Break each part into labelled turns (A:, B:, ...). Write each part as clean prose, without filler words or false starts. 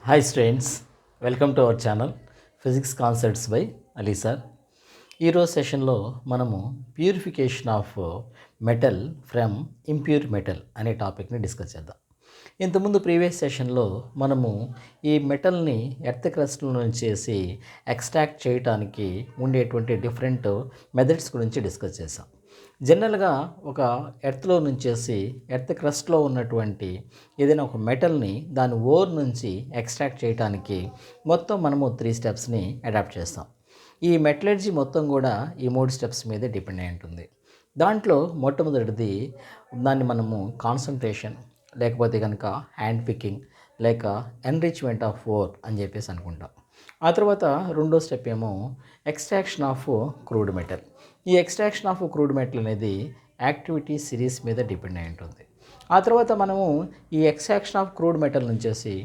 A: Hi students, welcome to our channel Physics Concepts by Ali sir. ఈరోజు సెషన్లో మనము purification of metal from impure metal అనే టాపిక్ని discuss చేద్దాం. ఇంతకుముందు ప్రీవియస్ సెషన్లో మనము ఈ మెటల్ని ఎర్త్ క్రస్ట్ నుంచి ఎక్స్ట్రాక్ట్ చేయడానికి ఉండేటువంటి డిఫరెంట్ మెథడ్స్ గురించి డిస్కస్ చేసాం. జనరల్గా ఒక ఎర్త్లో నుంచేసి ఎర్త్ క్రస్ట్లో ఉన్నటువంటి ఏదైనా ఒక మెటల్ని దాని ఓర్ నుంచి ఎక్స్ట్రాక్ట్ చేయడానికి మొత్తం మనము 3 స్టెప్స్ని అడాప్ట్ చేస్తాం. ఈ మెటలర్జీ మొత్తం కూడా ఈ 3 స్టెప్స్ మీదే డిపెండ్ అయి ఉంటుంది. దాంట్లో మొట్టమొదటిది దాన్ని మనము కాన్సన్ట్రేషన్ లేకపోతే కనుక హ్యాండ్ పికింగ్ లేక ఎన్రిచ్మెంట్ ఆఫ్ ఓర్ అని చెప్పేసి అనుకుంటాం. ఆ తర్వాత రెండో స్టెప్ ఏమో ఎక్స్ట్రాక్షన్ ఆఫ్ క్రూడ్ మెటల్. ఈ ఎక్స్ట్రాక్షన్ ఆఫ్ క్రూడ్ మెటల్ అనేది యాక్టివిటీ సిరీస్ మీద డిపెండ్ అయి ఉంటుంది. ఆ తర్వాత మనము ఈ ఎక్స్ట్రాక్షన్ ఆఫ్ క్రూడ్ మెటల్ నుంచేసి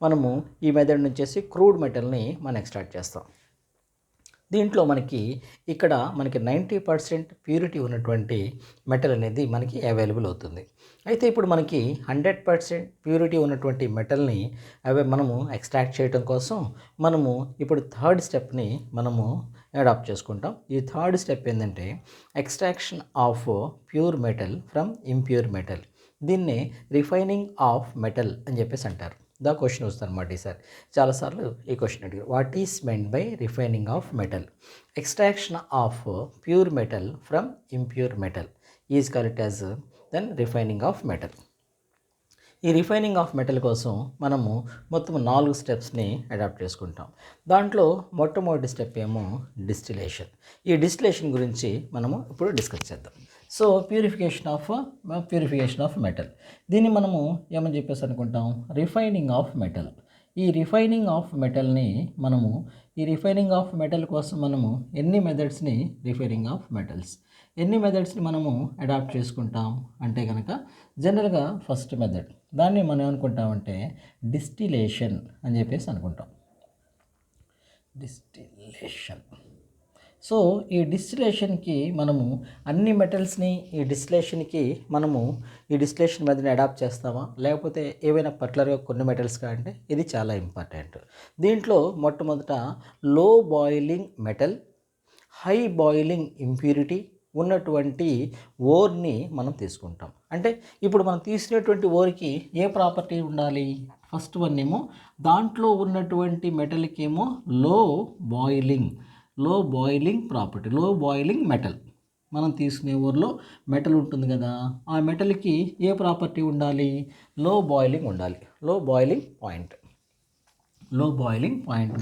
A: మనము ఈ మెథడ్ నుంచేసి క్రూడ్ మెటల్ని మనం ఎక్స్ట్రాక్ట్ చేస్తాం. దీంట్లో ఇక్కడ మనకి 90% ప్యూరిటీ ఉన్నటువంటి మెటల్ అనేది మనకి అవైలబుల్ అవుతుంది. అయితే ఇప్పుడు మనకి 100% ప్యూరిటీ ఉన్నటువంటి మెటల్ని మనము ఎక్స్ట్రాక్ట్ చేయడం కోసం మనము ఇప్పుడు థర్డ్ స్టెప్ని మనము అడాప్ట్ చేసుకుంటాం. ఈ థర్డ్ స్టెప్ ఏంటంటే extraction of pure metal from impure metal. దీన్ని రిఫైనింగ్ ఆఫ్ మెటల్ అని చెప్పేసి అంటారు. దా క్వశ్చన్ వస్తుందన్నమాట. ఈసారి చాలాసార్లు ఈ క్వశ్చన్ అడిగారు. What is meant by refining of metal? Extraction of pure metal from impure metal is called as then refining of metal. ఈ రిఫైనింగ్ ఆఫ్ మెటల్ కోసం మనము మొత్తం 4 స్టెప్స్ని అడాప్ట్ చేసుకుంటాం. దాంట్లో మొట్టమొదటి స్టెప్ ఏమో డిస్టిలేషన్. ఈ డిస్టిలేషన్ గురించి మనము ఇప్పుడు డిస్కస్ చేద్దాం. సో ప్యూరిఫికేషన్ ఆఫ్ మెటల్, దీన్ని మనము ఏమని చెప్పేసి అనుకుంటాం, రిఫైనింగ్ ఆఫ్ మెటల్. ఈ రిఫైనింగ్ ఆఫ్ మెటల్ని మనము ఈ రిఫైనింగ్ ఆఫ్ మెటల్ కోసం మనము ఎన్ని మెథడ్స్ని మనము అడాప్ట్ చేసుకుంటాం అంటే కనుక జనరల్గా ఫస్ట్ మెథడ్ దాన్ని మనం ఏమనుకుంటామంటే డిస్టిలేషన్ అని చెప్పేసి అనుకుంటాం. డిస్టిలేషన్. సో ఈ డిస్టిలేషన్కి మనము అన్ని మెటల్స్ని ఈ డిస్టిలేషన్ మెథడ్ని అడాప్ట్ చేస్తామా లేకపోతే ఏవైనా పర్టికులర్గా కొన్ని మెటల్స్ అంటే ఇది చాలా ఇంపార్టెంట్. దీంట్లో మొట్టమొదట లో boiling metal, high boiling impurity ఉన్నటువంటి ఓర్ని మనం తీసుకుంటాం. అంటే ఇప్పుడు మనం తీసుకునేటువంటి ఓర్కి ఏ ప్రాపర్టీ ఉండాలి? ఫస్ట్ వన్ ఏమో దాంట్లో ఉన్నటువంటి మెటల్కి ఏమో లో బాయిలింగ్ ప్రాపర్టీ, లో బాయిలింగ్ మెటల్. మనం తీసుకునే ఓర్లో మెటల్ ఉంటుంది కదా, ఆ మెటల్కి ఏ ప్రాపర్టీ ఉండాలి? లో బాయిలింగ్ ఉండాలి. లో బాయిలింగ్ పాయింట్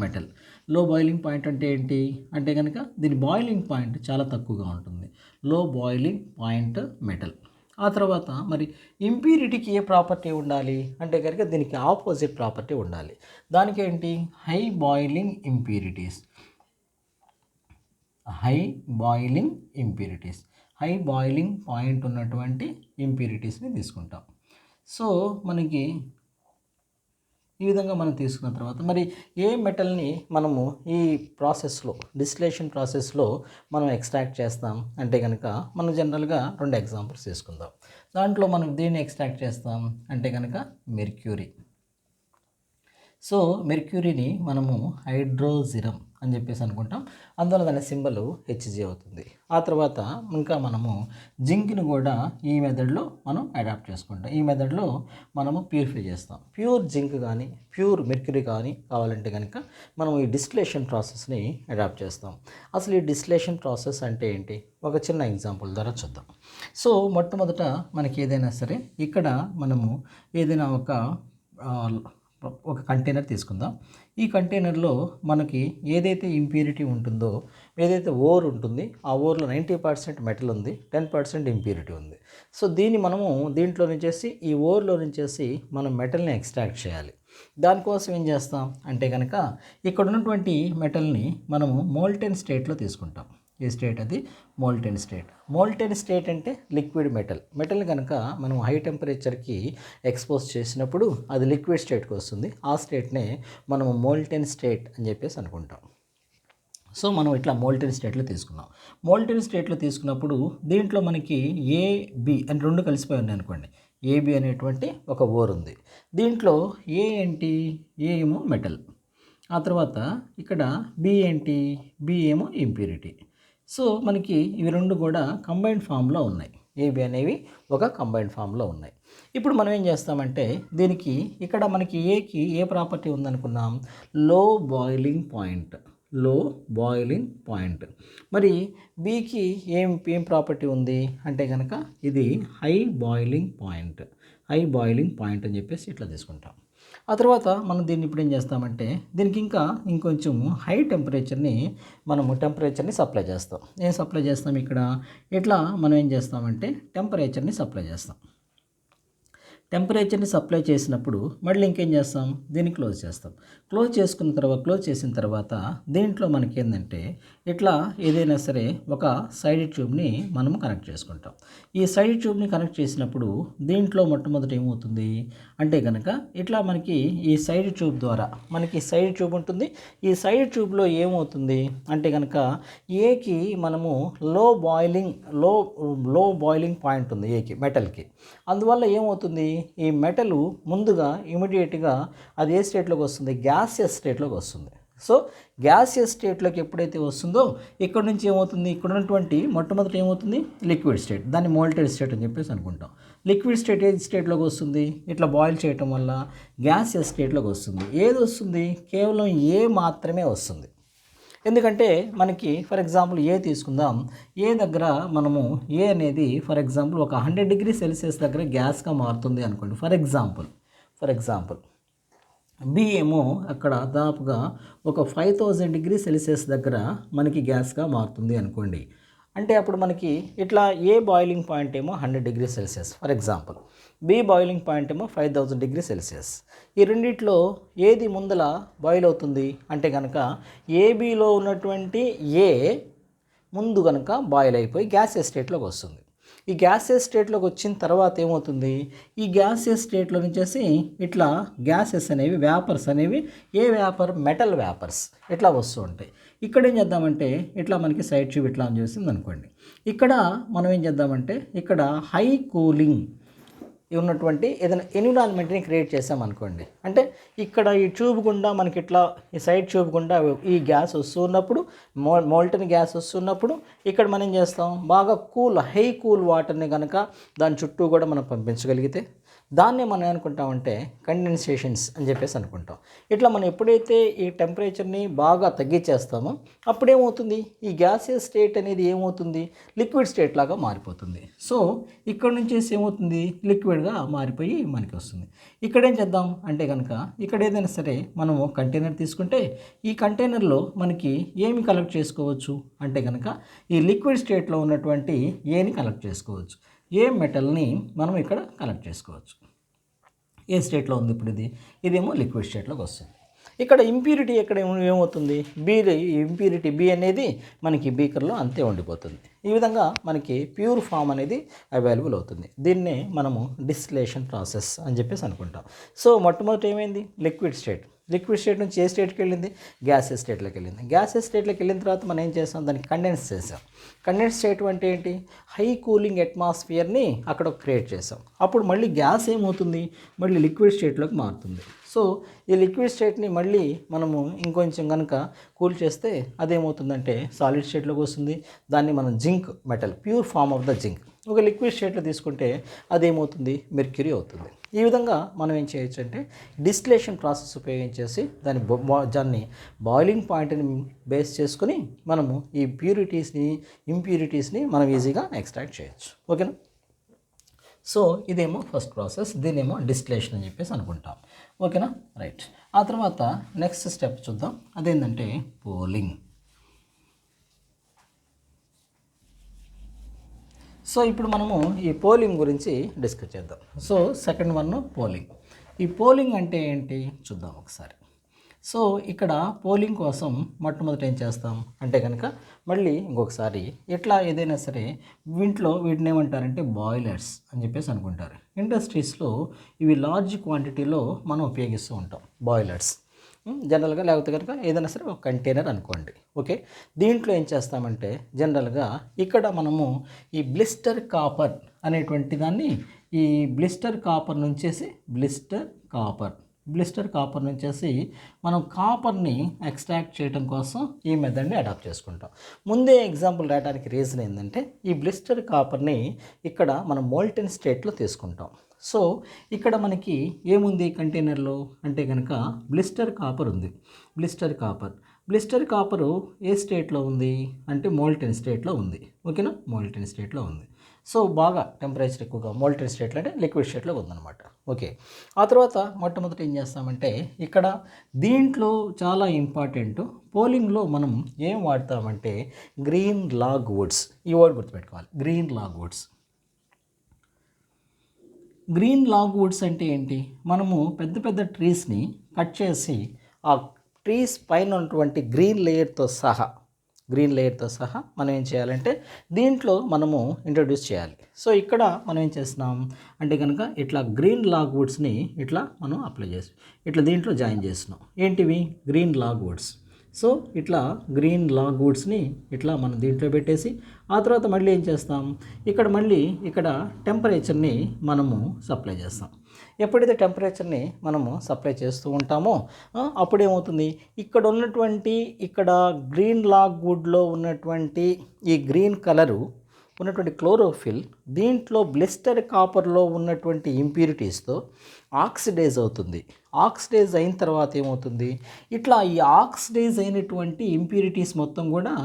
A: మెటల్. లో బాయిలింగ్ పాయింట్ అంటే ఏంటి అంటే కనుక దీని బాయిలింగ్ పాయింట్ చాలా తక్కువగా ఉంటుంది. లో బాయిలింగ్ పాయింట్ మెటల్. ఆ తర్వాత మరి ఇంప్యూరిటీకి ఏ ప్రాపర్టీ ఉండాలి అంటే కనుక దీనికి ఆపోజిట్ ప్రాపర్టీ ఉండాలి. దానికి ఏంటి? హై బాయిలింగ్ పాయింట్ ఉన్నటువంటి ఇంప్యూరిటీస్ని తీసుకుంటాం. సో మనకి ఈ విధంగా మనం తీసుకున్న తర్వాత మరి ఏ మెటల్ని మనము ఈ డిస్టిలేషన్ ప్రాసెస్లో మనం ఎక్స్ట్రాక్ట్ చేస్తాం అంటే కనుక మనం జనరల్గా 2 ఎగ్జాంపుల్స్ తీసుకుందాం. దాంట్లో మనం దేన్ని ఎక్స్ట్రాక్ట్ చేస్తాం అంటే కనుక మెర్క్యూరీ. సో మెర్క్యూరీని మనము హైడ్రోజిరం అని చెప్పేసి అనుకుంటాం. అందువల్ల దాని సింబల్ Hg అవుతుంది. ఆ తర్వాత ఇంకా మనము జింక్ని కూడా ఈ మెథడ్లో మనం అడాప్ట్ చేసుకుంటాం. ఈ మెథడ్లో మనము ప్యూరిఫై చేస్తాం. ప్యూర్ జింక్ కానీ ప్యూర్ మెర్క్యూరీ కానీ కావాలంటే కనుక మనం ఈ డిస్టిలేషన్ ప్రాసెస్ని అడాప్ట్ చేస్తాం. అసలు ఈ డిస్టిలేషన్ ప్రాసెస్ అంటే ఏంటి? ఒక చిన్న ఎగ్జాంపుల్ ద్వారా చూద్దాం. సో మొట్టమొదట మనకి ఏదైనా సరే ఇక్కడ మనము ఏదైనా ఒక కంటైనర్ తీసుకుందాం. ఈ కంటైనర్లో మనకి ఏదైతే ఇంప్యూరిటీ ఉంటుందో, ఏదైతే ఓర్ ఉంటుంది, ఆ ఓర్లో 90% మెటల్ ఉంది, 10% ఇంప్యూరిటీ ఉంది. సో దీంట్లో నుంచేసి ఈ ఓర్లో నుంచేసి మనం మెటల్ని ఎక్స్ట్రాక్ట్ చేయాలి. దానికోసం ఏం చేస్తాం అంటే కనుక ఇక్కడ ఉన్నటువంటి మెటల్ని మనము మోల్టెన్ స్టేట్లో తీసుకుంటాం. ఏ స్టేట్ అది? మోల్టెన్ స్టేట్ అంటే లిక్విడ్ మెటల్ని కనుక మనం హై టెంపరేచర్కి ఎక్స్పోజ్ చేసినప్పుడు అది లిక్విడ్ స్టేట్కి వస్తుంది. ఆ స్టేట్నే మనము మోల్టెన్ స్టేట్ అని చెప్పేసి అనుకుంటాం. సో మనం ఇట్లా మోల్టెన్ స్టేట్లో తీసుకున్నాం. మోల్టెన్ స్టేట్లో తీసుకున్నప్పుడు దీంట్లో మనకి A, B అని 2 కలిసిపోయి ఉన్నాయి అనుకోండి. ఏబి అనేటువంటి ఒక ఓర్ ఉంది. దీంట్లో ఏ ఏంటి, ఏ ఏమో మెటల్, ఆ తర్వాత ఇక్కడ బి ఏంటి, బి ఏమో ఇంప్యూరిటీ. సో మనకి ఇవి రెండు కూడా కంబైన్డ్ ఫామ్లో ఉన్నాయి. ఏబి అనేవి ఒక కంబైన్డ్ ఫామ్లో ఉన్నాయి. ఇప్పుడు మనం ఏం చేస్తామంటే దీనికి ఇక్కడ మనకి ఏకి ఏ ప్రాపర్టీ ఉందనుకున్నాం, లో బాయిలింగ్ పాయింట్, లో బాయిలింగ్ పాయింట్. మరి బీకి ఏం ప్రాపర్టీ ఉంది అంటే కనుక ఇది high boiling point, high boiling point అని చెప్పేసి ఇట్లా తీసుకుంటాం. ఆ తర్వాత మనం దీన్ని ఇప్పుడు ఏం చేస్తామంటే దీనికి ఇంకొంచెం హై టెంపరేచర్ని సప్లై చేస్తాం. ఏం సప్లై చేస్తాం ఇక్కడ, ఇట్లా మనం ఏం చేస్తామంటే టెంపరేచర్ని సప్లై చేస్తాం. టెంపరేచర్ని సప్లై చేసినప్పుడు మళ్ళీ ఇంకేం చేస్తాం, దీన్ని క్లోజ్ చేస్తాం. క్లోజ్ చేసిన తర్వాత దీంట్లో మనకి ఏంటంటే ఇట్లా ఏదైనా సరే ఒక సైడ్ ట్యూబ్ని మనం కనెక్ట్ చేసుకుంటాం. ఈ సైడ్ ట్యూబ్ని కనెక్ట్ చేసినప్పుడు దీంట్లో మొట్టమొదటి ఏమవుతుంది అంటే కనుక ఇట్లా మనకి ఈ సైడ్ ట్యూబ్ ద్వారా మనకి సైడ్ ట్యూబ్ ఉంటుంది. ఈ సైడ్ ట్యూబ్లో ఏమవుతుంది అంటే కనుక ఏకి మనము లో బాయిలింగ్ పాయింట్ ఉంది ఏకి, మెటల్కి. అందువల్ల ఏమవుతుంది, ఈ మెటల్ ముందుగా ఇమీడియట్గా అది ఏ స్టేట్లోకి వస్తుంది, గ్యాసియస్ స్టేట్లోకి వస్తుంది. సో గ్యాసియస్ స్టేట్లోకి ఎప్పుడైతే వస్తుందో ఇక్కడ నుంచి ఏమవుతుంది, ఇక్కడ ఉన్నటువంటి మొట్టమొదటి ఏమవుతుంది లిక్విడ్ స్టేట్, దాన్ని మోల్టెడ్ స్టేట్ అని చెప్పేసి అనుకుంటాం. లిక్విడ్ స్టేట్ ఏ స్టేట్లోకి వస్తుంది, ఇట్లా బాయిల్ చేయటం వల్ల గ్యాసియస్ స్టేట్లోకి వస్తుంది. ఏది వస్తుంది, కేవలం ఏ మాత్రమే వస్తుంది. ఎందుకంటే మనకి ఫర్ ఎగ్జాంపుల్ ఏ తీసుకుందాం, ఏ దగ్గర మనము ఏ అనేది ఫర్ ఎగ్జాంపుల్ ఒక 100 డిగ్రీ సెల్సియస్ దగ్గర గ్యాస్గా మారుతుంది అనుకోండి. ఫర్ ఎగ్జాంపుల్ బి ఏమో అక్కడ దాదాపుగా ఒక 5000 డిగ్రీ సెల్సియస్ దగ్గర మనకి గ్యాస్గా మారుతుంది అనుకోండి. అంటే అప్పుడు మనకి ఇట్లా ఏ బాయిలింగ్ పాయింట్ ఏమో 100 degree Celsius for example, B boiling point ఏమో 5000 డిగ్రీ సెల్సియస్. ఈ రెండిట్లో ఏది ముందల బాయిల్ అవుతుంది అంటే కనుక ఏబిలో ఉన్నటువంటి ఏ ముందు కనుక బాయిల్ అయిపోయి గ్యాసియస్ స్టేట్లోకి వస్తుంది. ఈ గ్యాసియస్ స్టేట్లోకి వచ్చిన తర్వాత ఏమవుతుంది, ఈ గ్యాసియస్ స్టేట్లో నుంచేసి ఇట్లా గ్యాసెస్ అనేవి, వ్యాపర్స్ అనేవి, ఏ వ్యాపర్, మెటల్ వ్యాపర్స్ ఇట్లా వస్తూ ఉంటాయి. ఇక్కడ ఏం చేద్దామంటే ఇట్లా మనకి సైడ్ ట్యూబ్ ఇట్లా అని చేసింది అనుకోండి. ఇక్కడ మనం ఏం చేద్దామంటే ఇక్కడ హై కూలింగ్ ఉన్నటువంటి ఏదైనా ఎన్విరాన్మెంట్ని క్రియేట్ చేసామనుకోండి. అంటే ఇక్కడ ఈ ట్యూబ్ గుండా మనకి ఇట్లా ఈ సైడ్ ట్యూబ్ గుండా ఈ గ్యాస్ వస్తున్నప్పుడు, మోల్టన్ గ్యాస్ వస్తున్నప్పుడు ఇక్కడ మనం ఏం చేస్తాం, బాగా హై కూల్ వాటర్ని కనుక దాని చుట్టూ కూడా మనం పంపించగలిగితే దాన్నే మనం ఏమనుకుంటామంటే కండెన్సేషన్స్ అని చెప్పేసి అనుకుంటాం. ఇట్లా మనం ఎప్పుడైతే ఈ టెంపరేచర్ని బాగా తగ్గించేస్తామో అప్పుడేమవుతుంది, ఈ గ్యాసియస్ స్టేట్ అనేది ఏమవుతుంది, లిక్విడ్ స్టేట్ లాగా మారిపోతుంది. సో ఇక్కడ నుంచి ఏమవుతుంది, లిక్విడ్గా మారిపోయి మనకి వస్తుంది. ఇక్కడ ఏం చేద్దాం అంటే కనుక ఇక్కడ ఏదైనా సరే మనము కంటైనర్ తీసుకుంటే ఈ కంటైనర్లో మనకి ఏమి కలెక్ట్ చేసుకోవచ్చు అంటే కనుక ఈ లిక్విడ్ స్టేట్లో ఉన్నటువంటి ఏని కలెక్ట్ చేసుకోవచ్చు, ఏ మెటల్ని మనం ఇక్కడ కలెక్ట్ చేసుకోవచ్చు. ఏ స్టేట్లో ఉంది ఇప్పుడు ఇదేమో లిక్విడ్ స్టేట్లోకి వస్తుంది. ఇక్కడ ఇంప్యూరిటీ ఎక్కడ ఏమవుతుంది, ఇంప్యూరిటీ బి అనేది మనకి బీకర్లో అంతే ఉండిపోతుంది. ఈ విధంగా మనకి ప్యూర్ ఫామ్ అనేది అవైలబుల్ అవుతుంది. దీన్నే మనము డిస్టిలేషన్ ప్రాసెస్ అని చెప్పేసి అనుకుంటాం. సో మొట్టమొదటి ఏమైంది, లిక్విడ్ స్టేట్ నుంచి ఏ స్టేట్కి వెళ్ళింది, గ్యాసెస్ స్టేట్లోకి వెళ్ళింది. గ్యాసెస్ స్టేట్లోకి వెళ్ళిన తర్వాత మనం ఏం చేస్తాం, దాన్ని కండెన్స్ చేసాం. కండెన్స్ స్టేట్ అంటే ఏంటి, హై కూలింగ్ అట్మాస్ఫియర్ని అక్కడ క్రియేట్ చేసాం. అప్పుడు మళ్ళీ గ్యాస్ ఏమవుతుంది, మళ్ళీ లిక్విడ్ స్టేట్లోకి మారుతుంది. సో ఈ లిక్విడ్ స్టేట్ని మళ్ళీ మనము ఇంకొంచెం కనుక కూల్ చేస్తే అదేమవుతుందంటే సాలిడ్ స్టేట్లోకి వస్తుంది. దాన్ని మనం zinc metal, pure form of the zinc. ఒక లిక్విడ్ స్టేట్లో తీసుకుంటే అదేమవుతుంది, మెర్క్యూరీ అవుతుంది. ఈ విధంగా మనం ఏం చేయొచ్చు అంటే డిస్టిలేషన్ ప్రాసెస్ ఉపయోగించేసి దాన్ని బాయిలింగ్ పాయింట్ని బేస్ చేసుకుని మనము ఈ ఇంప్యూరిటీస్ని మనం ఈజీగా ఎక్స్ట్రాక్ట్ చేయొచ్చు. ఓకేనా. సో ఇదేమో ఫస్ట్ ప్రాసెస్, దీనేమో డిస్టిలేషన్ అని చెప్పేసి అనుకుంటాం. ఓకేనా, రైట్. ఆ తర్వాత నెక్స్ట్ స్టెప్ చూద్దాం, అదేంటంటే పోలింగ్. సో ఇప్పుడు మనము ఈ పోలింగ్ గురించి డిస్కస్ చేద్దాం. So second one polling. ఈ పోలింగ్ అంటే ఏంటి చూద్దాం ఒకసారి. సో ఇక్కడ పోలింగ్ కోసం మొట్టమొదటి ఏం చేస్తాం అంటే కనుక మళ్ళీ ఇంకొకసారి ఇట్లా ఏదైనా సరే వీటిని ఏమంటారంటే బాయిలర్స్ అని చెప్పేసి అనుకుంటారు. ఇండస్ట్రీస్లో ఇవి లార్జ్ క్వాంటిటీలో మనం ఉపయోగిస్తూ ఉంటాం బాయిలర్స్. జనరల్గా, లేకపోతే కనుక ఏదైనా సరే ఒక కంటైనర్ అనుకోండి. ఓకే, దీంట్లో ఏం చేస్తామంటే జనరల్గా ఇక్కడ మనము ఈ బ్లిస్టర్ కాపర్ అనేటువంటి దాన్ని, ఈ బ్లిస్టర్ కాపర్ నుంచేసి మనం కాపర్ని ఎక్స్ట్రాక్ట్ చేయడం కోసం ఈ మెథడ్ని అడాప్ట్ చేసుకుంటాం. ముందే ఎగ్జాంపుల్ రాయడానికి రీజన్ ఏంటంటే ఈ బ్లిస్టర్ కాపర్ని ఇక్కడ మనం మోల్టెన్ స్టేట్లో తీసుకుంటాం. సో ఇక్కడ మనకి ఏముంది కంటైనర్లో అంటే కనుక బ్లిస్టర్ కాపర్ ఉంది. బ్లిస్టర్ కాపరు ఏ స్టేట్లో ఉంది అంటే మోల్టెన్ స్టేట్లో ఉంది. ఓకేనా, మోల్టెన్ స్టేట్లో ఉంది. సో బాగా టెంపరేచర్ ఎక్కువగా మోల్టెన్ స్టేట్లో అంటే లిక్విడ్ స్టేట్లో ఉందన్నమాట. ఓకే, ఆ తర్వాత మొట్టమొదటి ఏం చేస్తామంటే ఇక్కడ దీంట్లో చాలా ఇంపార్టెంట్, పోలింగ్లో మనం ఏం వాడతామంటే గ్రీన్ లాగ్ వుడ్స్. ఈ వర్డ్ గుర్తుపెట్టుకోవాలి, గ్రీన్ లాగ్ వుడ్స్ అంటే ఏంటి? మనము పెద్ద పెద్ద ట్రీస్ని కట్ చేసి ఆ ట్రీస్ పైన ఉన్నటువంటి గ్రీన్ లేయర్తో సహా మనం ఏం చేయాలంటే దీంట్లో మనము ఇంట్రొడ్యూస్ చేయాలి. సో ఇక్కడ మనం ఏం చేస్తున్నాం అంటే కనుక ఇట్లా గ్రీన్ లాగ్ వుడ్స్ని ఇట్లా మనం అప్లై చేసి ఇట్లా దీంట్లో జాయిన్ చేస్తున్నాం. ఏంటివి? Green log woods. సో ఇట్లా గ్రీన్ లాగ్ వుడ్స్ని ఇట్లా మనం దీంట్లో పెట్టేసి ఆ తర్వాత మళ్ళీ ఏం చేస్తాం, ఇక్కడ టెంపరేచర్ని మనము సప్లై చేస్తాం. ఎప్పుడైతే టెంపరేచర్ని మనము సప్లై చేస్తూ ఉంటామో అప్పుడేమవుతుంది, ఇక్కడ గ్రీన్ లాగ్ వుడ్లో ఉన్నటువంటి ఈ గ్రీన్ కలరు ఉన్నటువంటి క్లోరోఫిల్ దీంట్లో బ్లిస్టర్ కాపర్లో ఉన్నటువంటి ఇంప్యూరిటీస్తో ఆక్సిడైజ్ అవుతుంది. ఆక్సిడైజ్ అయిన తర్వాత ఏమవుతుంది, ఇట్లా ఈ ఆక్సిడైజ్ అయినటువంటి ఇంప్యూరిటీస్ మొత్తం కూడా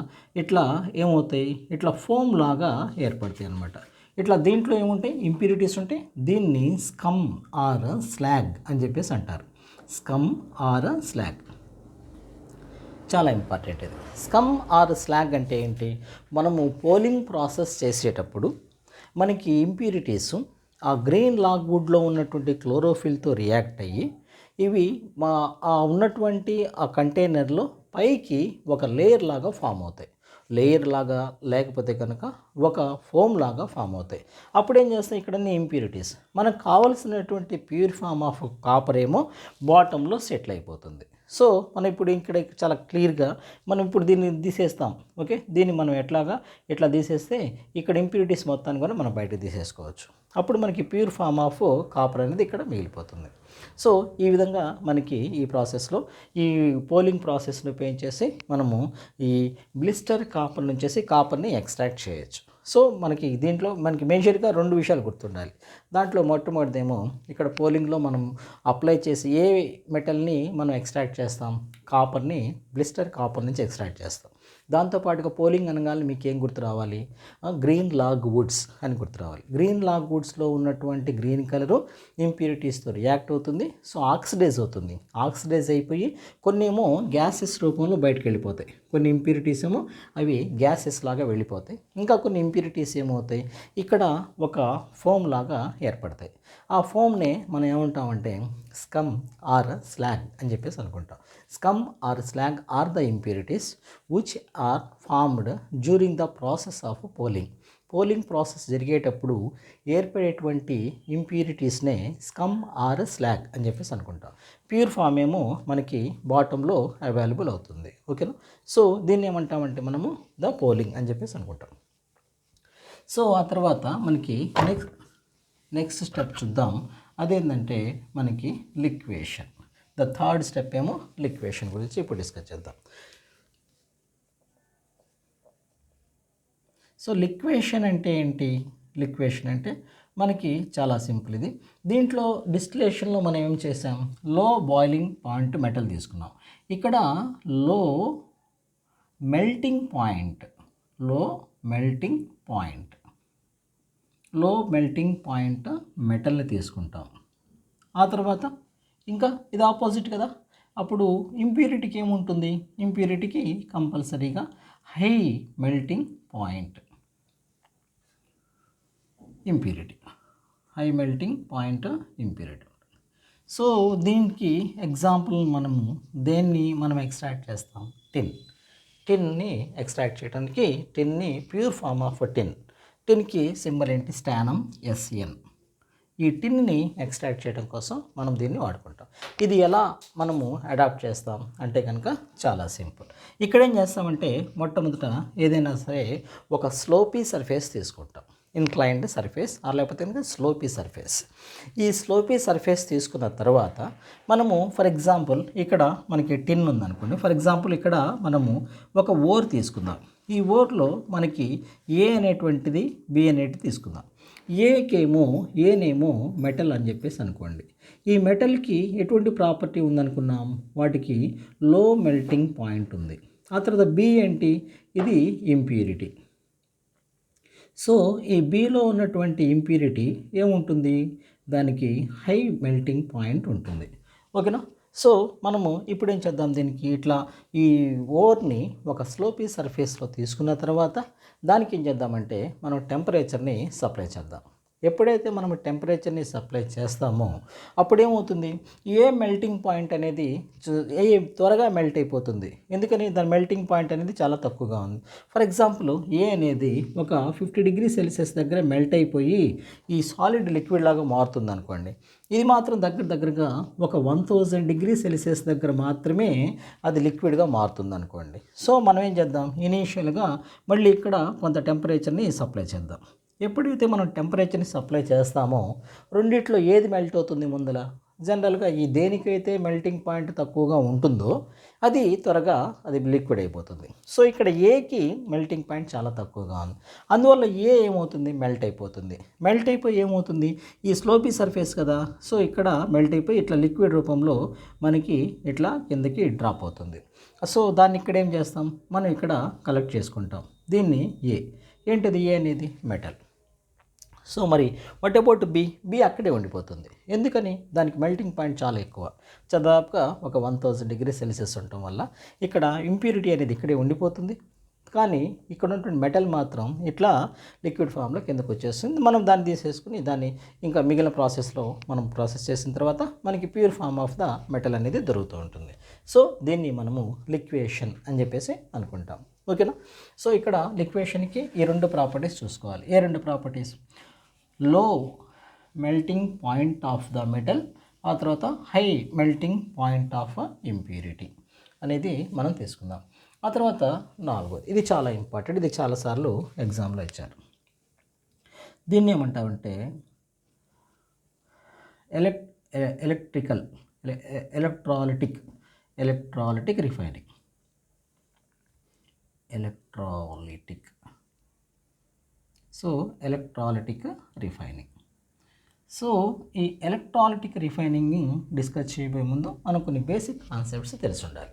A: ఇట్లా ఏమవుతాయి, ఇట్లా ఫోమ్ లాగా ఏర్పడతాయి అన్నమాట. ఇట్లా దీంట్లో ఏముంటాయి, ఇంప్యూరిటీస్ ఉంటాయి. దీన్ని స్కమ్ ఆర్ స్లాగ్ అని చెప్పేసి అంటారు. స్కమ్ ఆర్ స్లాగ్ చాలా ఇంపార్టెంట్. ఇది స్కమ్ ఆర్ స్లాగ్ అంటే ఏంటి? మనము పోలింగ్ ప్రాసెస్ చేసేటప్పుడు మనకి ఇంప్యూరిటీస్ ఆ గ్రీన్ లాగ్ వుడ్లో ఉన్నటువంటి క్లోరోఫిల్తో రియాక్ట్ అయ్యి ఇవి ఉన్నటువంటి ఆ కంటైనర్లో పైకి ఒక లేయర్ లాగా ఫామ్ అవుతాయి. లేకపోతే కనుక ఒక ఫోమ్ లాగా ఫామ్ అవుతాయి. అప్పుడు ఏం చేస్తాయి, ఇక్కడ ఇంప్యూరిటీస్ మనకు కావలసినటువంటి ప్యూర్ ఫామ్ ఆఫ్ కాపర్ ఏమో బాటంలో సెటిల్ అయిపోతుంది. సో మనం ఇప్పుడు ఇక్కడ చాలా క్లియర్గా మనం ఇప్పుడు దీన్ని తీసేస్తాం. ఓకే, దీన్ని మనం ఇట్లా తీసేస్తే ఇక్కడ ఇంప్యూరిటీస్ మొత్తాన్ని కూడా మనం బయటకు తీసేసుకోవచ్చు. అప్పుడు మనకి ప్యూర్ ఫామ్ ఆఫ్ కాపర్ అనేది ఇక్కడ మిగిలిపోతుంది. సో ఈ విధంగా మనకి ఈ ప్రాసెస్లో ఈ పోలింగ్ ప్రాసెస్ను చేసి మనము ఈ బ్లిస్టర్ కాపర్ నుంచేసి కాపర్ని ఎక్స్ట్రాక్ట్ చేయొచ్చు. సో దీంట్లో మనకి మేజర్గా 2 విషయాలు గుర్తుండాలి. దాంట్లో మొట్టమొదటిదేమో ఇక్కడ పోలింగ్లో మనం అప్లై చేసి ఏ మెటల్ని మనం ఎక్స్ట్రాక్ట్ చేస్తాం, కాపర్ని బ్లిస్టర్ కాపర్ నుంచి ఎక్స్ట్రాక్ట్ చేస్తాం. దాంతోపాటుగా పోలింగ్ అనగానే మీకు ఏం గుర్తు రావాలి, గ్రీన్ లాగ్ వుడ్స్ అని గుర్తు రావాలి. గ్రీన్ లాగ్ వుడ్స్లో ఉన్నటువంటి గ్రీన్ కలరు ఇంప్యూరిటీస్తో రియాక్ట్ అవుతుంది. సో ఆక్సిడైజ్ అయిపోయి కొన్ని ఏమో గ్యాసెస్ రూపంలో బయటకు వెళ్ళిపోతాయి, కొన్ని ఇంప్యూరిటీస్ ఏమో అవి గ్యాసెస్ లాగా వెళ్ళిపోతాయి, ఇంకా కొన్ని ఇంప్యూరిటీస్ ఏమవుతాయి ఇక్కడ ఒక ఫోమ్ లాగా ఏర్పడతాయి. ఆ ఫోమ్నే మనం ఏమంటామంటే స్కమ్ ఆర్ స్లాగ్ అని చెప్పేసి అనుకుంటాం. Scum or slag are the impurities which are formed during the process of poling process జరిగేటప్పుడు ఏర్పడేటువంటి ఇంప్యూరిటీస్నే స్కమ్ ఆర్ స్లాగ్ అని చెప్పేసి అనుకుంటాం. ప్యూర్ ఫామ్ ఏమో మనకి బాటంలో అవైలబుల్ అవుతుంది. ఓకేనా, సో దీన్ని ఏమంటామంటే మనము ద పోలింగ్ అని చెప్పేసి అనుకుంటాం. సో ఆ తర్వాత మనకి నెక్స్ట్ స్టెప్ చూద్దాం. అదేంటంటే మనకి లిక్వేషన్. ద థర్డ్ స్టెప్ ఏమో లిక్వేషన్ గురించి ఇప్పుడు డిస్కస్ చేద్దాం. సో లిక్వేషన్ అంటే ఏంటి? లిక్వేషన్ అంటే మనకి చాలా సింపుల్. దీంట్లో డిస్టిలేషన్లో మనం ఏం చేసాం, లో బాయిలింగ్ పాయింట్ మెటల్ తీసుకున్నాం. ఇక్కడ లో మెల్టింగ్ పాయింట్ మెటల్ని తీసుకుంటాం. ఆ తర్వాత ఇంకా ఇది ఆపోజిట్ కదా, అప్పుడు ఇంప్యూరిటీకి ఏముంటుంది, ఇంప్యూరిటీకి కంపల్సరీగా high melting point impurity. So దీనికి ఎగ్జాంపుల్ దేన్ని మనం ఎక్స్ట్రాక్ట్ చేస్తాం, టిన్ని ఎక్స్ట్రాక్ట్ చేయడానికి టిన్ని ప్యూర్ ఫామ్ ఆఫ్ టిన్కి సింబల్ ఏంటి, స్టానం SN. ఈ టిన్ని ఎక్స్ట్రాక్ట్ చేయడం కోసం మనం దీన్ని వాడుకుంటాం. ఇది ఎలా మనము అడాప్ట్ చేస్తాం అంటే కనుక చాలా సింపుల్. ఇక్కడ ఏం చేస్తామంటే మొట్టమొదట ఏదైనా సరే ఒక స్లోపీ సర్ఫేస్ తీసుకుంటాం, ఇన్క్లైన్డ్ సర్ఫేస్ లేకపోతే కనుక స్లోపీ సర్ఫేస్. ఈ స్లోపీ సర్ఫేస్ తీసుకున్న తర్వాత మనము ఫర్ ఎగ్జాంపుల్ ఇక్కడ మనకి టిన్ ఉందనుకోండి, ఫర్ ఎగ్జాంపుల్ ఇక్కడ మనము ఒక ఓర్ తీసుకుందాం. ఈ ఓర్లో మనకి ఏ అనేటువంటిది బి అనేటిది తీసుకుందాం. ఏనేమో మెటల్ అని చెప్పేసి అనుకోండి. ఈ మెటల్కి ఎటువంటి ప్రాపర్టీ ఉందనుకున్నాం, వాటికి లో మెల్టింగ్ పాయింట్ ఉంది. ఆ తర్వాత బి ఏంటి, ఇది ఇంప్యూరిటీ. సో ఈ బిలో ఉన్నటువంటి ఇంప్యూరిటీ ఏముంటుంది, దానికి హై మెల్టింగ్ పాయింట్ ఉంటుంది. ఓకేనా. సో మనము ఇప్పుడు ఏం చేద్దాం, దీనికి ఇట్లా ఈ ఓర్ని ఒక స్లోపీ సర్ఫేస్లో తీసుకున్న తర్వాత దానికి ఏం చేద్దామంటే మనం టెంపరేచర్ని సప్లై చేద్దాం. ఎప్పుడైతే మనం టెంపరేచర్ని సప్లై చేస్తామో అప్పుడేమవుతుంది, ఏ మెల్టింగ్ పాయింట్ అనేది త్వరగా మెల్ట్ అయిపోతుంది. ఎందుకని, దాని మెల్టింగ్ పాయింట్ అనేది చాలా తక్కువగా ఉంది. ఫర్ ఎగ్జాంపుల్ ఏ అనేది ఒక 50 డిగ్రీ సెల్సియస్ దగ్గర మెల్ట్ అయిపోయి ఈ సాలిడ్ లిక్విడ్ లాగా మారుతుంది అనుకోండి. ఇది మాత్రం దగ్గరగా ఒక 1000 డిగ్రీ సెల్సియస్ దగ్గర మాత్రమే అది లిక్విడ్గా మారుతుంది అనుకోండి. సో మనం ఏం చేద్దాం, ఇనీషియల్గా మళ్ళీ ఇక్కడ కొంత టెంపరేచర్ని సప్లై చేద్దాం. ఎప్పుడైతే మనం టెంపరేచర్ని సప్లై చేస్తామో రెండిట్లో ఏది మెల్ట్ అవుతుంది ముందల, జనరల్గా ఈ దేనికైతే మెల్టింగ్ పాయింట్ తక్కువగా ఉంటుందో అది త్వరగా అది లిక్విడ్ అయిపోతుంది. సో ఇక్కడ ఏకి మెల్టింగ్ పాయింట్ చాలా తక్కువగా ఉంది, అందువల్ల ఏమవుతుంది, మెల్ట్ అయిపోతుంది. మెల్ట్ అయిపోయి ఏమవుతుంది, ఈ స్లోపీ సర్ఫేస్ కదా, సో ఇక్కడ మెల్ట్ అయిపోయి ఇట్లా లిక్విడ్ రూపంలో మనకి ఇట్లా కిందకి డ్రాప్ అవుతుంది. సో దాన్ని ఇక్కడ ఏం చేస్తాం, మనం ఇక్కడ కలెక్ట్ చేసుకుంటాం. దీన్ని ఏంటిది, ఏ అనేది మెటల్. సో మరి వాట్ అబౌట్ బి అక్కడే ఉండిపోతుంది. ఎందుకని, దానికి మెల్టింగ్ పాయింట్ చాలా ఎక్కువ, దాదాపుగా ఒక 1000 డిగ్రీ సెల్సియస్ ఉండటం వల్ల ఇక్కడ ఇంప్యూరిటీ అనేది ఇక్కడే ఉండిపోతుంది. కానీ ఇక్కడ ఉన్నటువంటి మెటల్ మాత్రం ఇట్లా లిక్విడ్ ఫామ్లో కిందకు వచ్చేస్తుంది. మనం దాన్ని తీసేసుకుని దాన్ని ఇంకా మిగిలిన ప్రాసెస్లో మనం ప్రాసెస్ చేసిన తర్వాత మనకి pure form of the metal అనేది దొరుకుతూ ఉంటుంది. సో దీన్ని మనము లిక్వేషన్ అని చెప్పేసి అనుకుంటాం. ఓకేనా. సో ఇక్కడ లిక్వేషన్కి ఈ రెండు ప్రాపర్టీస్ చూసుకోవాలి. ఏ రెండు ప్రాపర్టీస్, లో melting point of the metal, ఆ తర్వాత high melting point of impurity అనేది మనం తీసుకుందాం. ఆ తర్వాత నాలుగోది, ఇది చాలా ఇంపార్టెంట్, ఇది చాలాసార్లు ఎగ్జామ్లో ఇచ్చారు. దీన్ని ఏమంటామంటే electrolytic refining. So electrolytic refining. So ఈ ఎలక్ట్రాలిటిక్ రిఫైనింగ్ని డిస్కస్ చేయబోయే ముందు మనకు కొన్ని బేసిక్ కాన్సెప్ట్స్ తెలిసి ఉండాలి.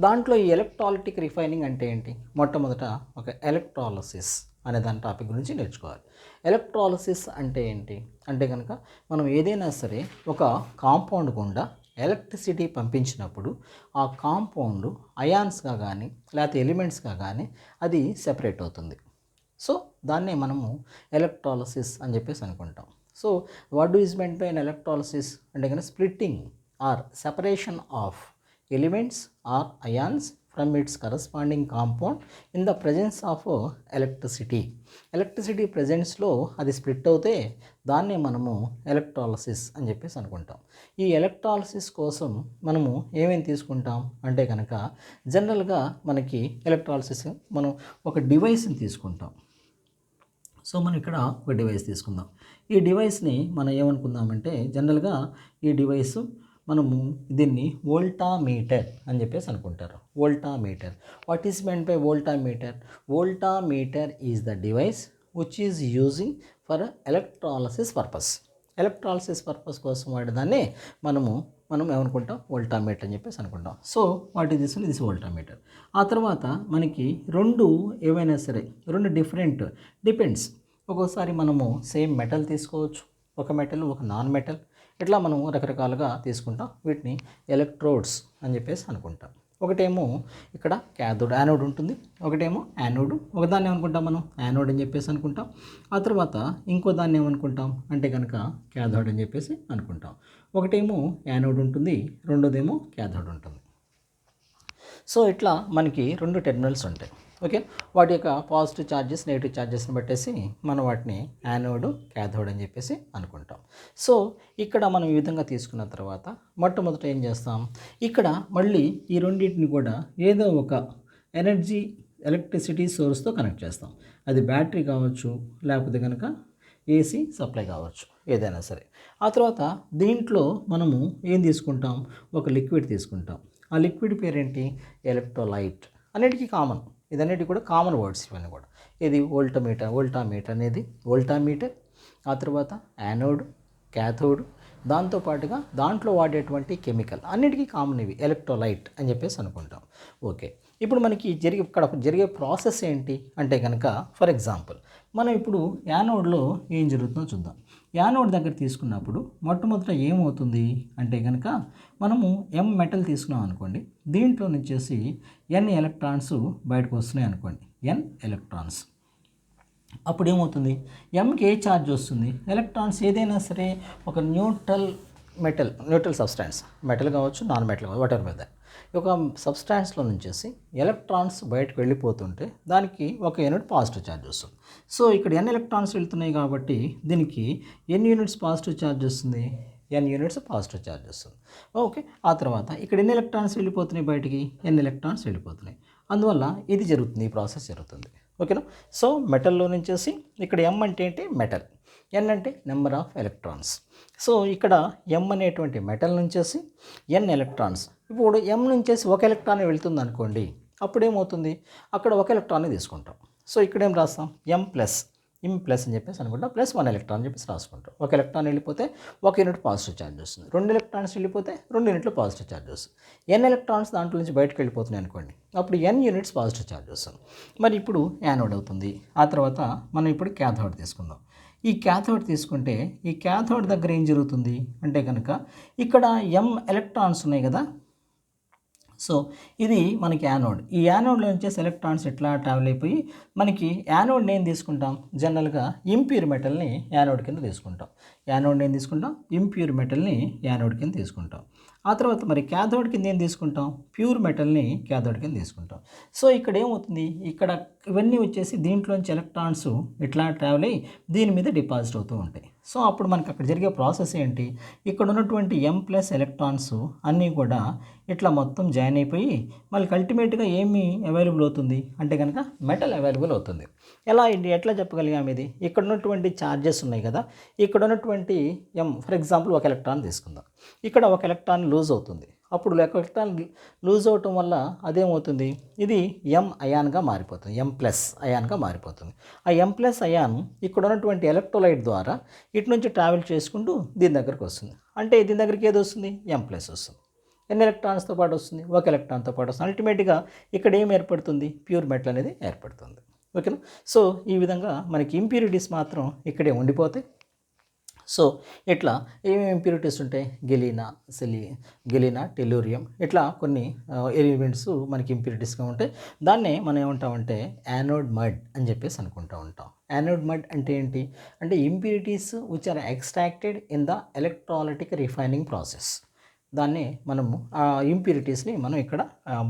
A: దాంట్లో ఈ ఎలక్ట్రాలిటిక్ రిఫైనింగ్ అంటే ఏంటి, మొట్టమొదట ఒక ఎలక్ట్రాలసిస్ అనే దాని టాపిక్ గురించి నేర్చుకోవాలి. ఎలక్ట్రాలసిస్ అంటే ఏంటి అంటే కనుక మనం ఏదైనా సరే ఒక కాంపౌండ్ గుండా ఎలక్ట్రిసిటీ పంపించినప్పుడు ఆ కాంపౌండ్ అయాన్స్గా కానీ లేకపోతే ఎలిమెంట్స్గా కానీ అది సెపరేట్ అవుతుంది. సో దాన్నే మనము ఎలక్ట్రాలసిస్ అని చెప్పేసి అనుకుంటాం. So what do is meant by an electrolysis అంటే కనుక splitting or separation of elements or ions from its corresponding compound in the presence of electricity ప్రజెన్స్లో అది స్ప్లిట్ అవుతే దాన్నే మనము ఎలక్ట్రాలసిస్ అని చెప్పేసి అనుకుంటాం. ఈ ఎలక్ట్రాలసిస్ కోసం మనము ఏమేమి తీసుకుంటాం అంటే కనుక జనరల్గా మనకి ఎలక్ట్రాలసిస్ మనం ఒక డివైస్ని తీసుకుంటాం. సో మనం ఇక్కడ ఒక డివైస్ తీసుకుందాం. ఈ డివైస్ని మనం ఏమనుకుందామంటే జనరల్గా ఈ డివైస్ మనము దీన్ని వోల్టామీటర్ అని చెప్పేసి అనుకుంటారు. Voltameter, what is meant by voltameter? Voltameter is the device which is using for electrolysis purpose. Electrolysis purpose కోసం వాడేదాన్ని మనం ఏమనుకుంటాం, వోల్టామీటర్ అని చెప్పేసి అనుకుంటాం. సో వాటి తీసుకుని దిస్ వోల్టామీటర్. ఆ తర్వాత మనకి రెండు ఏవైనా సరే రెండు డిపెండ్స్. ఒక్కోసారి మనము సేమ్ మెటల్ తీసుకోవచ్చు, ఒక మెటల్ ఒక నాన్ మెటల్, ఇట్లా మనం రకరకాలుగా తీసుకుంటాం. వీటిని ఎలక్ట్రోడ్స్ అని చెప్పేసి అనుకుంటాం. ఒకటేమో ఇక్కడ యానోడ్ ఉంటుంది, ఒకటేమో యానోడ్. ఒకదాన్ని ఏమనుకుంటాం మనం యానోడ్ అని చెప్పేసి అనుకుంటాం. ఆ తర్వాత ఇంకో దాన్ని ఏమనుకుంటాం అంటే కనుక క్యాథోడ్ అని చెప్పేసి అనుకుంటాం. ఒకటేమో యానోడ్ ఉంటుంది, రెండోదేమో క్యాథోడ్ ఉంటుంది. సో ఇట్లా మనకి రెండు టెర్మినల్స్ ఉంటాయి. ఓకే, వాటి యొక్క పాజిటివ్ ఛార్జెస్ నెగిటివ్ ఛార్జెస్ని బట్టేసి మనం వాటిని యానోడ్ క్యాథోడ్ అని చెప్పేసి అనుకుంటాం. సో ఇక్కడ మనం ఈ విధంగా తీసుకున్న తర్వాత మొట్టమొదట ఏం చేస్తాం, ఇక్కడ మళ్ళీ ఈ రెండింటిని కూడా ఏదో ఒక ఎనర్జీ ఎలక్ట్రిసిటీ సోర్స్తో కనెక్ట్ చేస్తాం. అది బ్యాటరీ కావచ్చు, లేకపోతే కనుక ఏసీ సప్లై కావచ్చు, ఏదైనా సరే. ఆ తర్వాత దీంట్లో మనము ఏం తీసుకుంటాం, ఒక లిక్విడ్ తీసుకుంటాం. ఆ లిక్విడ్ పేరేంటి, ఎలక్ట్రోలైట్. అన్నిటికీ కామన్, ఇదన్నిటికీ కూడా కామన్ వర్డ్స్ ఇవన్నీ కూడా. ఇది వోల్టామీటర్ అనేది వోల్టామీటర్. ఆ తర్వాత యానోడ్, క్యాథోడ్, దాంతోపాటుగా దాంట్లో వాడేటువంటి కెమికల్ అన్నిటికీ కామన్ ఇవి ఎలక్ట్రోలైట్ అని చెప్పేసి అనుకుంటాం. ఓకే, ఇప్పుడు మనకి ఇక్కడ జరిగే ప్రాసెస్ ఏంటి అంటే కనుక, ఫర్ ఎగ్జాంపుల్ మనం ఇప్పుడు యానోడ్లో ఏం జరుగుతుందో చూద్దాం. యానోడ్ దగ్గర తీసుకున్నప్పుడు మొట్టమొదట ఏమవుతుంది అంటే కనుక, మనము ఎం మెటల్ తీసుకున్నాం అనుకోండి, దీంట్లో నుంచేసి ఎన్ ఎలక్ట్రాన్స్ బయటకు వస్తున్నాయి అనుకోండి, ఎన్ ఎలక్ట్రాన్స్. అప్పుడు ఏమవుతుంది, ఎంకి ఏ ఛార్జ్ వస్తుంది, ఎలక్ట్రాన్స్ ఏదైనా సరే ఒక న్యూట్రల్ సబ్స్టాన్స్, మెటల్ కావచ్చు, నాన్ మెటల్ కావచ్చు, వాట్ ఎవర్ మీద ఒక సబ్స్టాన్స్లో నుంచేసి ఎలక్ట్రాన్స్ బయటకు వెళ్ళిపోతుంటే దానికి ఒక యూనిట్ పాజిటివ్ ఛార్జ్ వస్తుంది. సో ఇక్కడ ఎన్ ఎలక్ట్రాన్స్ వెళ్తున్నాయి కాబట్టి దీనికి ఎన్ యూనిట్స్ పాజిటివ్ ఛార్జ్ వస్తుంది, ఎన్ యూనిట్స్ పాజిటివ్ ఛార్జ్ వస్తుంది. ఓకే, ఆ తర్వాత ఇక్కడ ఎన్ని ఎలక్ట్రాన్స్ వెళ్ళిపోతున్నాయి బయటికి, ఎన్ ఎలక్ట్రాన్స్ వెళ్ళిపోతున్నాయి. అందువల్ల ఇది జరుగుతుంది, ఈ ప్రాసెస్ జరుగుతుంది. ఓకేనా. సో మెటల్లో నుంచేసి ఇక్కడ ఎం అంటే ఏంటి, మెటల్, ఎన్ అంటే నెంబర్ ఆఫ్ ఎలక్ట్రాన్స్. సో ఇక్కడ ఎం అనేటువంటి మెటల్ నుంచేసి ఎన్ ఎలక్ట్రాన్స్. ఇప్పుడు ఎం నుంచేసి ఒక ఎలక్ట్రాన్ వెళ్తుంది అనుకోండి, అప్పుడు ఏమవుతుంది, అక్కడ ఒక ఎలక్ట్రాన్ని తీసుకుంటాం. సో ఇక్కడ ఏం రాస్తాం, ఎం ప్లస్ అని చెప్పేసి అనుకుంటాం, ప్లస్ 1 ఎలక్ట్రాన్ అని చెప్పేసి రాసుకుంటాం. ఒక ఎలక్ట్రాన్ వెళ్ళిపోతే ఒక యూనిట్ పాజిటివ్ ఛార్జ్ వస్తుంది, 2 ఎలక్ట్రాన్స్ వెళ్ళిపోతే 2 యూనిట్లు పాజిటివ్ ఛార్జ్ వస్తుంది. ఎన్ ఎలక్ట్రాన్స్ దాంట్లో నుంచి బయటకు వెళ్ళిపోతున్నాయి అనుకోండి, అప్పుడు ఎన్ యూనిట్స్ పాజిటివ్ ఛార్జ్ వస్తుంది. మరి ఇప్పుడు యానోడ్ అవుతుంది. ఆ తర్వాత మనం ఇప్పుడు క్యాథోడ్ తీసుకుందాం. ఈ క్యాథోడ్ తీసుకుంటే ఈ క్యాథోడ్ దగ్గర ఏం జరుగుతుంది అంటే కనుక, ఇక్కడ ఎం ఎలక్ట్రాన్స్ ఉన్నాయి కదా. సో ఇది మనకి యానోడ్. ఈ యానోడ్లో వచ్చేసి ఎలక్ట్రాన్స్ ఎట్లా ట్రావెల్ అయిపోయి మనకి యానోడ్ని ఏం తీసుకుంటాం, జనరల్గా ఇంప్యూర్ మెటల్ని యానోడ్ కింద తీసుకుంటాం. యానోడ్ని ఏం తీసుకుంటాం, ఇంప్యూర్ మెటల్ని యానోడ్ కింద తీసుకుంటాం. ఆ తర్వాత మరి క్యాథోడ్ కింద ఏం తీసుకుంటాం, ప్యూర్ మెటల్ని క్యాథోడ్ కింద తీసుకుంటాం. సో ఇక్కడ ఏమవుతుంది, ఇక్కడ ఇవన్నీ వచ్చేసి దీంట్లోంచి ఎలక్ట్రాన్స్ ఇట్లా ట్రావెల్ అయ్యి దీని మీద డిపాజిట్ అవుతూ ఉంటాయి. సో అప్పుడు మనకి అక్కడ జరిగే ప్రాసెస్ ఏంటి, ఇక్కడ ఉన్నటువంటి ఎం ప్లస్ ఎలక్ట్రాన్స్ అన్నీ కూడా ఇట్లా మొత్తం జాయిన్ అయిపోయి మళ్ళీ అల్టిమేట్గా ఏమి అవైలబుల్ అవుతుంది అంటే కనుక మెటల్ అవైలబుల్ అవుతుంది. ఎట్లా చెప్పగలిగాము ఇది, ఇక్కడ ఉన్నటువంటి ఛార్జెస్ ఉన్నాయి కదా, ఇక్కడ ఉన్నటువంటి ఎం, ఫర్ ఎగ్జాంపుల్ ఒక ఎలక్ట్రాన్ తీసుకుందాం, ఇక్కడ ఒక ఎలక్ట్రాన్ లూజ్ అవుతుంది. అప్పుడు ఒక ఎలక్ట్రాన్ లూజ్ అవటం వల్ల అదేమవుతుంది, ఇది ఎం అయాన్గా మారిపోతుంది, ఎం ప్లస్ అయాన్గా మారిపోతుంది. ఆ ఎం ప్లస్ అయాన్ ఇక్కడ ఉన్నటువంటి ఎలక్ట్రోలైట్ ద్వారా ఇటు నుంచి ట్రావెల్ చేసుకుంటూ దీని దగ్గరకు వస్తుంది. అంటే దీని దగ్గరికి ఏది వస్తుంది, ఎం ప్లస్ వస్తుంది. ఎన్ని ఎలక్ట్రాన్స్తో పాటు వస్తుంది, ఒక ఎలక్ట్రాన్తో పాటు వస్తుంది. అల్టిమేట్గా ఇక్కడ ఏం ఏర్పడుతుంది, ప్యూర్ మెటల్ అనేది ఏర్పడుతుంది. ఓకేనా. సో ఈ విధంగా మనకి ఇంప్యూరిటీస్ మాత్రం ఇక్కడే ఉండిపోతాయి. సో ఇట్లా ఏమేమి ఇంప్యూరిటీస్ ఉంటాయి, గెలీనా, టెలూరియం, ఇట్లా కొన్ని ఎలిమెంట్స్ మనకి ఇంప్యూరిటీస్గా ఉంటాయి. దాన్నే మనం ఏమంటామంటే యానోడ్ మడ్ అని చెప్పేసి అనుకుంటూ ఉంటాం. యానోడ్ మడ్ అంటే ఏంటి అంటే impurities which are extracted in the electrolytic refining process. దాన్ని మనము ఆ ఇంప్యూరిటీస్ని మనం ఇక్కడ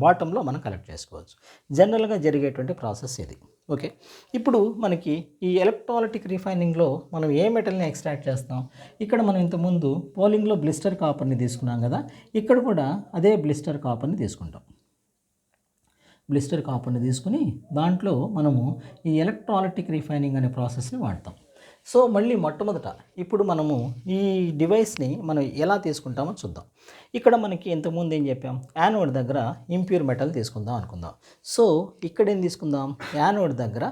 A: బాటంలో మనం కలెక్ట్ చేసుకోవచ్చు. జనరల్గా జరిగేటువంటి ప్రాసెస్ ఇది. ఓకే, ఇప్పుడు మనకి ఈ ఎలక్ట్రాలిటిక్ రిఫైనింగ్లో మనం ఏ మెటల్ని ఎక్స్ట్రాక్ట్ చేస్తాం, ఇక్కడ మనం ఇంతకుముందు పోలింగ్లో బ్లిస్టర్ కాపర్ని తీసుకున్నాం కదా, ఇక్కడ కూడా అదే బ్లిస్టర్ కాపర్ని తీసుకుంటాం. బ్లిస్టర్ కాపర్ని తీసుకుని దాంట్లో మనము ఈ ఎలక్ట్రాలిటిక్ రిఫైనింగ్ అనే ప్రాసెస్ని వాడతాం. సో మళ్ళీ మొట్టమొదట ఇప్పుడు మనము ఈ డివైస్ని మనం ఎలా తీసుకుంటామో చూద్దాం. ఇక్కడ మనకి ఇంతకుముందు ఏం చెప్పాం, యానోడ్ దగ్గర ఇంప్యూర్ మెటల్ తీసుకుందాం అనుకుందాం. సో ఇక్కడ ఏం తీసుకుందాం, యానోడ్ దగ్గర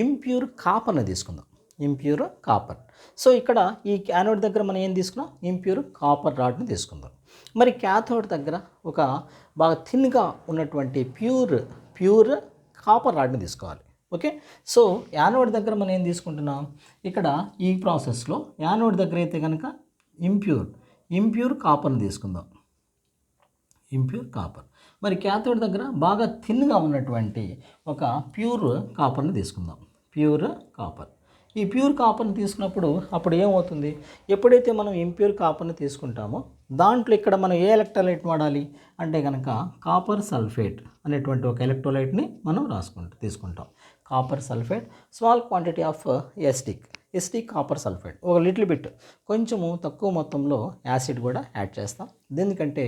A: ఇంప్యూర్ కాపర్ని తీసుకుందాం, ఇంప్యూర్ కాపర్. సో ఇక్కడ ఈ యానోడ్ దగ్గర మనం ఏం తీసుకున్నాం, ఇంప్యూర్ కాపర్ రాడ్ని తీసుకుందాం. మరి క్యాథోడ్ దగ్గర ఒక బాగా థిన్గా ఉన్నటువంటి ప్యూర్ కాపర్ రాడ్ని తీసుకోవాలి. ఓకే, సో యానోడ్ దగ్గర మనం ఏం తీసుకుంటున్నాం, ఇక్కడ ఈ ప్రాసెస్లో యానోడ్ దగ్గర అయితే కనుక ఇంప్యూర్ కాపర్ని తీసుకుందాం, ఇంప్యూర్ కాపర్. మరి క్యాథోడ్ దగ్గర బాగా థిన్గా ఉన్నటువంటి ఒక ప్యూర్ కాపర్ని తీసుకుందాం, ప్యూర్ కాపర్. ఈ ప్యూర్ కాపర్ని తీసుకున్నప్పుడు అప్పుడు ఏమవుతుంది, ఎప్పుడైతే మనం ఇంప్యూర్ కాపర్ని తీసుకుంటామో దాంట్లో ఇక్కడ మనం ఏ ఎలక్ట్రోలైట్ వాడాలి అంటే కనుక కాపర్ సల్ఫేట్ అనేటువంటి ఒక ఎలక్ట్రోలైట్ని మనం తీసుకుంటాం. Copper sulphate small quantity of ఎస్టిక్ కాపర్ సల్ఫేట్, ఒక లిటిల్ బిట్ కొంచెము తక్కువ మొత్తంలో యాసిడ్ కూడా యాడ్ చేస్తాం. ఎందుకంటే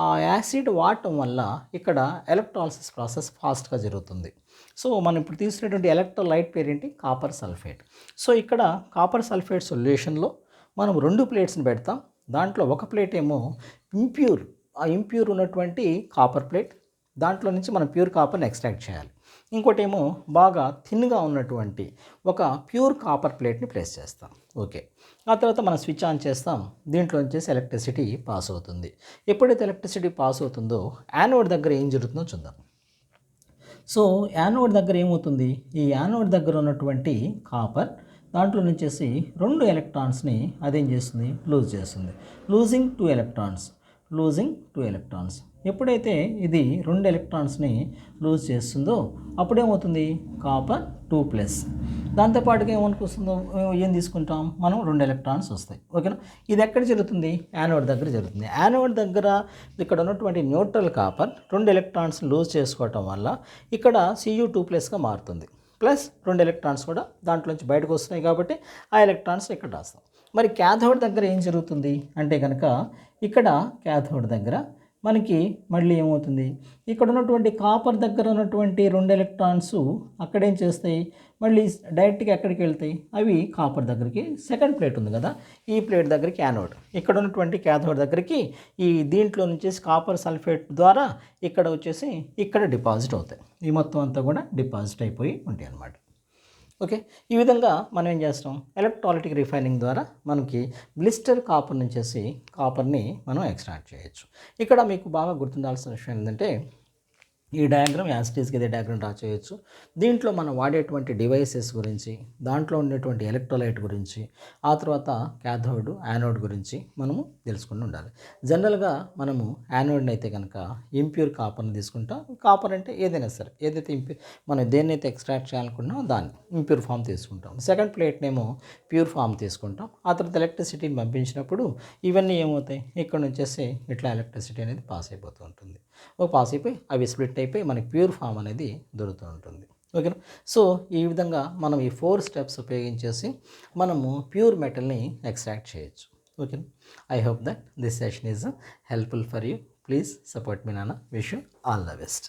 A: ఆ యాసిడ్ వాడటం వల్ల ఇక్కడ ఎలక్ట్రాలిసిస్ ప్రాసెస్ ఫాస్ట్గా జరుగుతుంది. సో మనం ఇప్పుడు తీసుకున్నటువంటి ఎలక్ట్రోలైట్ పేరు ఏంటి, కాపర్ సల్ఫేట్. సో ఇక్కడ కాపర్ సల్ఫేట్ సొల్యూషన్లో మనం 2 ప్లేట్స్ని పెడతాం. దాంట్లో ఒక ప్లేట్ ఏమో ఇంప్యూర్ ఉన్నటువంటి కాపర్ ప్లేట్, దాంట్లో నుంచి మనం ప్యూర్ కాపర్ని ఎక్స్ట్రాక్ట్ చేయాలి. ఇంకోటి ఏమో బాగా థిన్గా ఉన్నటువంటి ఒక ప్యూర్ కాపర్ ప్లేట్ని ప్లేస్ చేస్తాం. ఓకే, ఆ తర్వాత మనం స్విచ్ ఆన్ చేస్తాం. దీంట్లో వచ్చేసి ఎలక్ట్రిసిటీ పాస్ అవుతుంది. ఎప్పుడైతే ఎలక్ట్రిసిటీ పాస్ అవుతుందో యానోడ్ దగ్గర ఏం జరుగుతుందో చూద్దాం. సో యానోడ్ దగ్గర ఏమవుతుంది, ఈ యానోడ్ దగ్గర ఉన్నటువంటి కాపర్ దాంట్లో నుంచేసి 2 ఎలక్ట్రాన్స్ని అదేం చేస్తుంది, లూజ్ చేస్తుంది. Losing 2 electrons. ఎప్పుడైతే ఇది 2 ఎలక్ట్రాన్స్ని లూజ్ చేస్తుందో అప్పుడేమవుతుంది, కాపర్ 2+. దాంతోపాటుగా ఏమనుకొస్తుందో ఏం తీసుకుంటాం మనం, 2 ఎలక్ట్రాన్స్ వస్తాయి. ఓకేనా, ఇది ఎక్కడ జరుగుతుంది, యానోడ్ దగ్గర జరుగుతుంది. యానోడ్ దగ్గర ఇక్కడ ఉన్నటువంటి న్యూట్రల్ కాపర్ 2 ఎలక్ట్రాన్స్ లూజ్ చేసుకోవటం వల్ల ఇక్కడ Cu2+గా మారుతుంది. ప్లస్ 2 ఎలక్ట్రాన్స్ కూడా దాంట్లోంచి బయటకు వస్తున్నాయి కాబట్టి ఆ ఎలక్ట్రాన్స్ ఇక్కడ రాస్తాం. మరి క్యాథోడ్ దగ్గర ఏం జరుగుతుంది అంటే కనుక ఇక్కడ క్యాథోడ్ దగ్గర మనకి మళ్ళీ ఏమవుతుంది, ఇక్కడ ఉన్నటువంటి కాపర్ దగ్గర ఉన్నటువంటి 2 ఎలక్ట్రాన్స్ అక్కడేం చేస్తాయి, మళ్ళీ డైరెక్ట్గా ఎక్కడికి వెళ్తాయి, అవి కాపర్ దగ్గరికి, సెకండ్ ప్లేట్ ఉంది కదా ఈ ప్లేట్ దగ్గరికి యానోడ్, ఇక్కడ ఉన్నటువంటి క్యాథోడ్ దగ్గరికి ఈ దీంట్లో నుంచి కాపర్ సల్ఫేట్ ద్వారా ఇక్కడ వచ్చేసి ఇక్కడ డిపాజిట్ అవుతాయి. ఈ మొత్తం అంతా కూడా డిపాజిట్ అయిపోయి ఉంటాయి అన్నమాట. ఓకే, ఈ విధంగా మనం ఏం చేస్తాం, ఎలక్ట్రాలిటిక్ రిఫైనింగ్ ద్వారా మనకి బ్లిస్టర్ కాపర్ నుంచేసి కాపర్ని మనం ఎక్స్ట్రాక్ట్ చేయొచ్చు. ఇక్కడ మీకు బాగా గుర్తుండాల్సిన విషయం ఏంటంటే ఈ డయాగ్రామ్ యాస్టీస్కి ఇదే డయాగ్రామ్ డ్రా చేయొచ్చు. దీంట్లో మనం వాడేటువంటి డివైసెస్ గురించి, దాంట్లో ఉండేటువంటి ఎలక్ట్రోలైట్ గురించి, ఆ తర్వాత క్యాథోడ్ యానోడ్ గురించి మనము తెలుసుకుని ఉండాలి. జనరల్గా మనము యానోడ్ని అయితే కనుక ఇంప్యూర్ కాపర్ని తీసుకుంటాం. కాపర్ అంటే ఏదైనా సరే, ఏదైతే మనం దేన్నైతే ఎక్స్ట్రాక్ట్ చేయాలనుకుంటున్నామో దాన్ని ఇంప్యూర్ ఫామ్ తీసుకుంటాం. సెకండ్ ప్లేట్నేమో ప్యూర్ ఫామ్ తీసుకుంటాం. ఆ తర్వాత ఎలక్ట్రిసిటీని పంపించినప్పుడు ఇవన్నీ ఏమవుతాయి, ఇక్కడ నుంచేసి ఇట్లా ఎలక్ట్రిసిటీ అనేది పాస్ అయిపోతూ ఉంటుంది. పాస్ అయిపోయి అవి స్ప్లిట్ అయిపోయి మనకి ప్యూర్ ఫామ్ అనేది దొరుకుతూ ఉంటుంది. ఓకేనా, సో ఈ విధంగా మనం ఈ 4 స్టెప్స్ ఉపయోగించేసి మనము ప్యూర్ మెటల్ని ఎక్స్ట్రాక్ట్ చేయొచ్చు. ఓకేనా, I hope that this session is helpful for you. Please support me నాన్న. Wish you all the best.